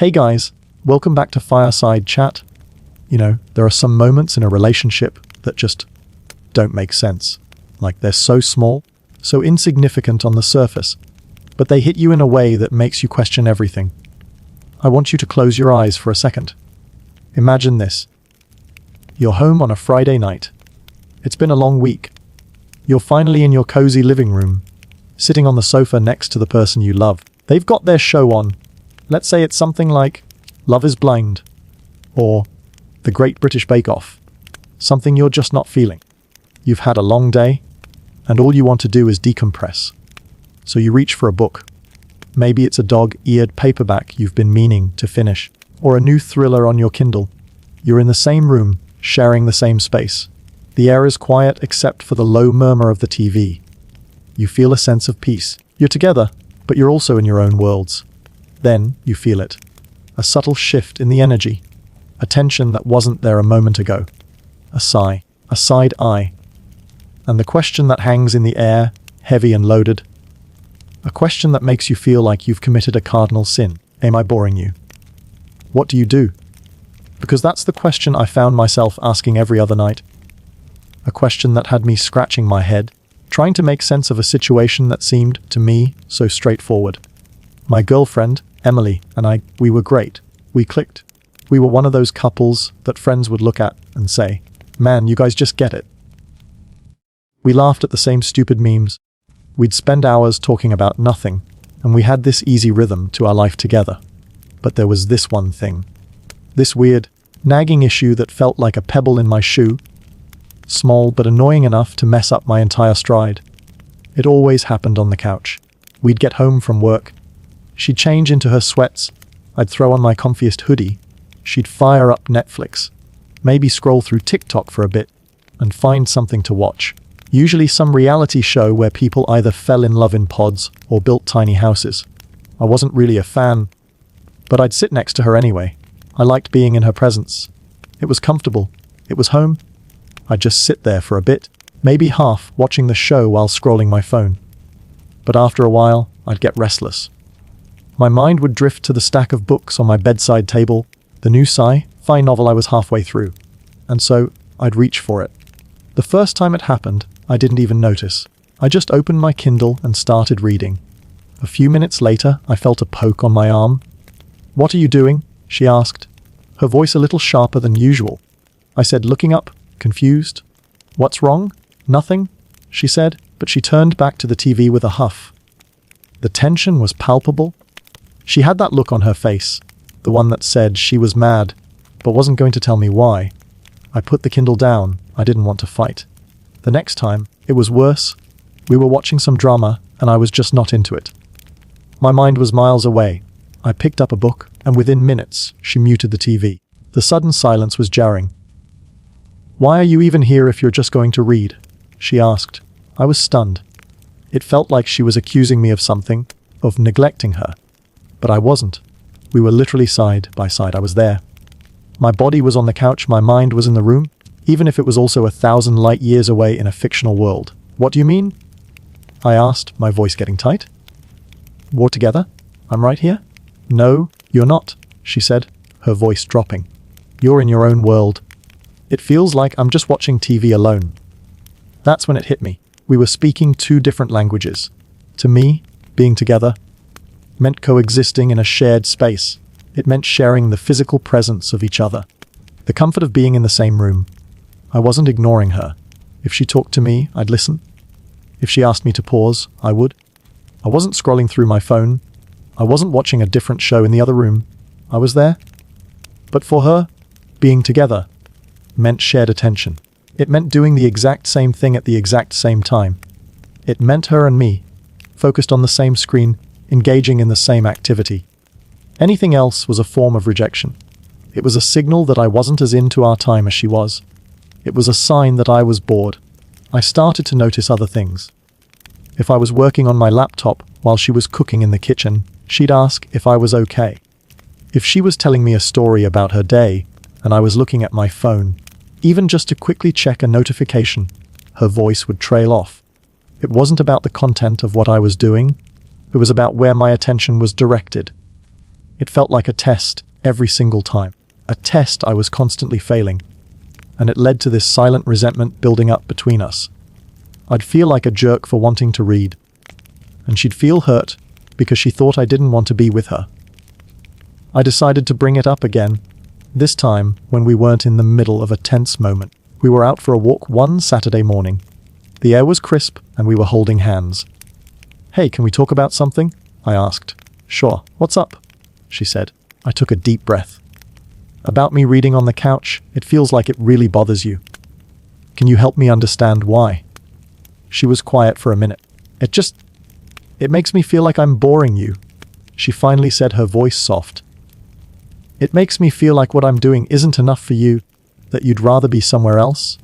Hey guys, welcome back to Fireside Chat. There are some moments in a relationship that just don't make sense. Like they're so small, so insignificant on the surface, but they hit you in a way that makes you question everything. I want you to close your eyes for a second. Imagine this. You're home on a Friday night. It's been a long week. You're finally in your cozy living room, sitting on the sofa next to the person you love. They've got their show on. Let's say it's something like Love is Blind or The Great British Bake Off. Something you're just not feeling. You've had a long day, and all you want to do is decompress. So you reach for a book. Maybe it's a dog-eared paperback you've been meaning to finish, or a new thriller on your Kindle. You're in the same room, sharing the same space. The air is quiet except for the low murmur of the TV. You feel a sense of peace. You're together, but you're also in your own worlds. Then you feel it. A subtle shift in the energy. A tension that wasn't there a moment ago. A sigh. A side eye. And the question that hangs in the air, heavy and loaded. A question that makes you feel like you've committed a cardinal sin. Am I boring you? What do you do? Because that's the question I found myself asking every other night. A question that had me scratching my head, trying to make sense of a situation that seemed, to me, so straightforward. My girlfriend, Emily, and we were great. We clicked. We were one of those couples that friends would look at and say, "Man, you guys just get it." We laughed at the same stupid memes. We'd spend hours talking about nothing, and we had this easy rhythm to our life together. But there was this one thing. This weird, nagging issue that felt like a pebble in my shoe. Small but annoying enough to mess up my entire stride. It always happened on the couch. We'd get home from work. She'd change into her sweats. I'd throw on my comfiest hoodie. She'd fire up Netflix. Maybe scroll through TikTok for a bit and find something to watch. Usually some reality show where people either fell in love in pods or built tiny houses. I wasn't really a fan, but I'd sit next to her anyway. I liked being in her presence. It was comfortable. It was home. I'd just sit there for a bit, maybe half, watching the show while scrolling my phone. But after a while, I'd get restless. My mind would drift to the stack of books on my bedside table, the new sci-fi novel I was halfway through, and so I'd reach for it. The first time it happened, I didn't even notice. I just opened my Kindle and started reading. A few minutes later, I felt a poke on my arm. "What are you doing?" she asked, her voice a little sharper than usual. I said, looking up, confused. "What's wrong?" "Nothing," she said, but she turned back to the TV with a huff. The tension was palpable. She had that look on her face, the one that said she was mad, but wasn't going to tell me why. I put the Kindle down. I didn't want to fight. The next time, it was worse. We were watching some drama, and I was just not into it. My mind was miles away. I picked up a book, and within minutes, she muted the TV. The sudden silence was jarring. "Why are you even here if you're just going to read?" she asked. I was stunned. It felt like she was accusing me of something, of neglecting her. But I wasn't. We were literally side by side. I was there. My body was on the couch, my mind was in the room, even if it was also 1,000 light years away in a fictional world. "What do you mean?" I asked, my voice getting tight. "We're together? I'm right here?" "No, you're not," she said, her voice dropping. "You're in your own world. It feels like I'm just watching TV alone." That's when it hit me. We were speaking two different languages. To me, being together meant coexisting in a shared space. It meant sharing the physical presence of each other. The comfort of being in the same room. I wasn't ignoring her. If she talked to me, I'd listen. If she asked me to pause, I would. I wasn't scrolling through my phone. I wasn't watching a different show in the other room. I was there. But for her, being together meant shared attention. It meant doing the exact same thing at the exact same time. It meant her and me, focused on the same screen, engaging in the same activity. Anything else was a form of rejection. It was a signal that I wasn't as into our time as she was. It was a sign that I was bored. I started to notice other things. If I was working on my laptop while she was cooking in the kitchen, she'd ask if I was okay. If she was telling me a story about her day, and I was looking at my phone, even just to quickly check a notification, her voice would trail off. It wasn't about the content of what I was doing. It was about where my attention was directed. It felt like a test every single time. A test I was constantly failing. And it led to this silent resentment building up between us. I'd feel like a jerk for wanting to read. And she'd feel hurt because she thought I didn't want to be with her. I decided to bring it up again, this time when we weren't in the middle of a tense moment. We were out for a walk one Saturday morning. The air was crisp and we were holding hands. "Hey, can we talk about something?" I asked. "Sure. What's up?" she said. I took a deep breath. "About me reading on the couch, it feels like it really bothers you. Can you help me understand why?" She was quiet for a minute. It makes me feel like I'm boring you," she finally said, her voice soft. "It makes me feel like what I'm doing isn't enough for you, that you'd rather be somewhere else."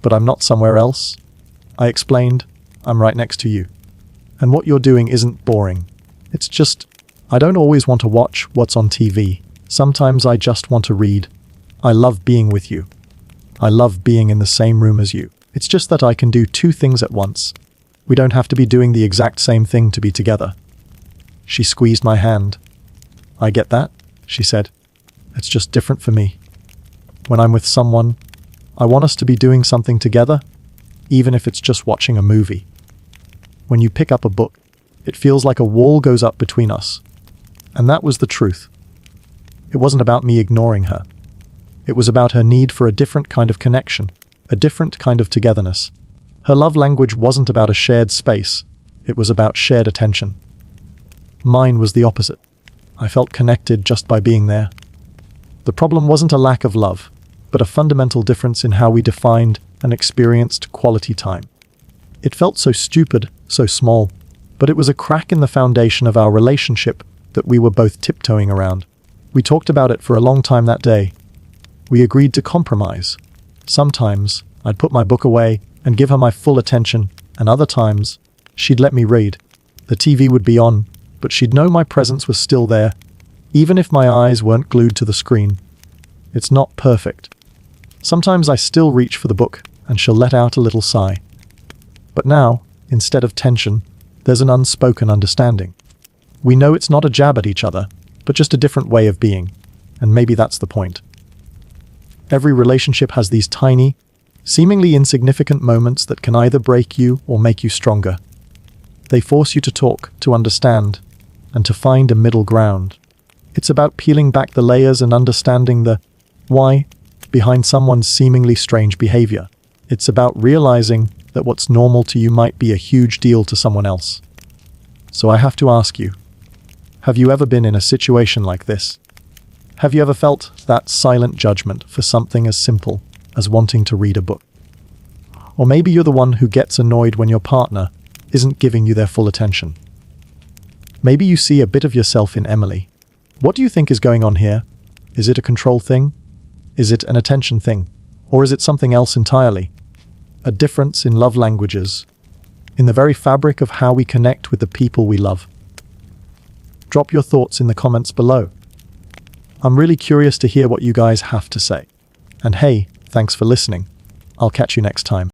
"But I'm not somewhere else," I explained. "I'm right next to you. And what you're doing isn't boring. It's just, I don't always want to watch what's on TV. Sometimes I just want to read. I love being with you. I love being in the same room as you. It's just that I can do two things at once. We don't have to be doing the exact same thing to be together." She squeezed my hand. "I get that," she said. "It's just different for me. When I'm with someone, I want us to be doing something together, even if it's just watching a movie. When you pick up a book, it feels like a wall goes up between us." And that was the truth. It wasn't about me ignoring her. It was about her need for a different kind of connection, a different kind of togetherness. Her love language wasn't about a shared space. It was about shared attention. Mine was the opposite. I felt connected just by being there. The problem wasn't a lack of love, but a fundamental difference in how we defined and experienced quality time. It felt so stupid, so small, but it was a crack in the foundation of our relationship that we were both tiptoeing around. We talked about it for a long time that day. We agreed to compromise. Sometimes I'd put my book away and give her my full attention, and other times she'd let me read. The TV would be on, but she'd know my presence was still there, even if my eyes weren't glued to the screen. It's not perfect. Sometimes I still reach for the book, and she'll let out a little sigh. But now, instead of tension, there's an unspoken understanding. We know it's not a jab at each other, but just a different way of being, and maybe that's the point. Every relationship has these tiny, seemingly insignificant moments that can either break you or make you stronger. They force you to talk, to understand, and to find a middle ground. It's about peeling back the layers and understanding the why behind someone's seemingly strange behavior. It's about realizing that what's normal to you might be a huge deal to someone else. So I have to ask you, have you ever been in a situation like this? Have you ever felt that silent judgment for something as simple as wanting to read a book? Or maybe you're the one who gets annoyed when your partner isn't giving you their full attention. Maybe you see a bit of yourself in Emily. What do you think is going on here? Is it a control thing? Is it an attention thing? Or is it something else entirely? A difference in love languages, in the very fabric of how we connect with the people we love. Drop your thoughts in the comments below. I'm really curious to hear what you guys have to say. And hey, thanks for listening. I'll catch you next time.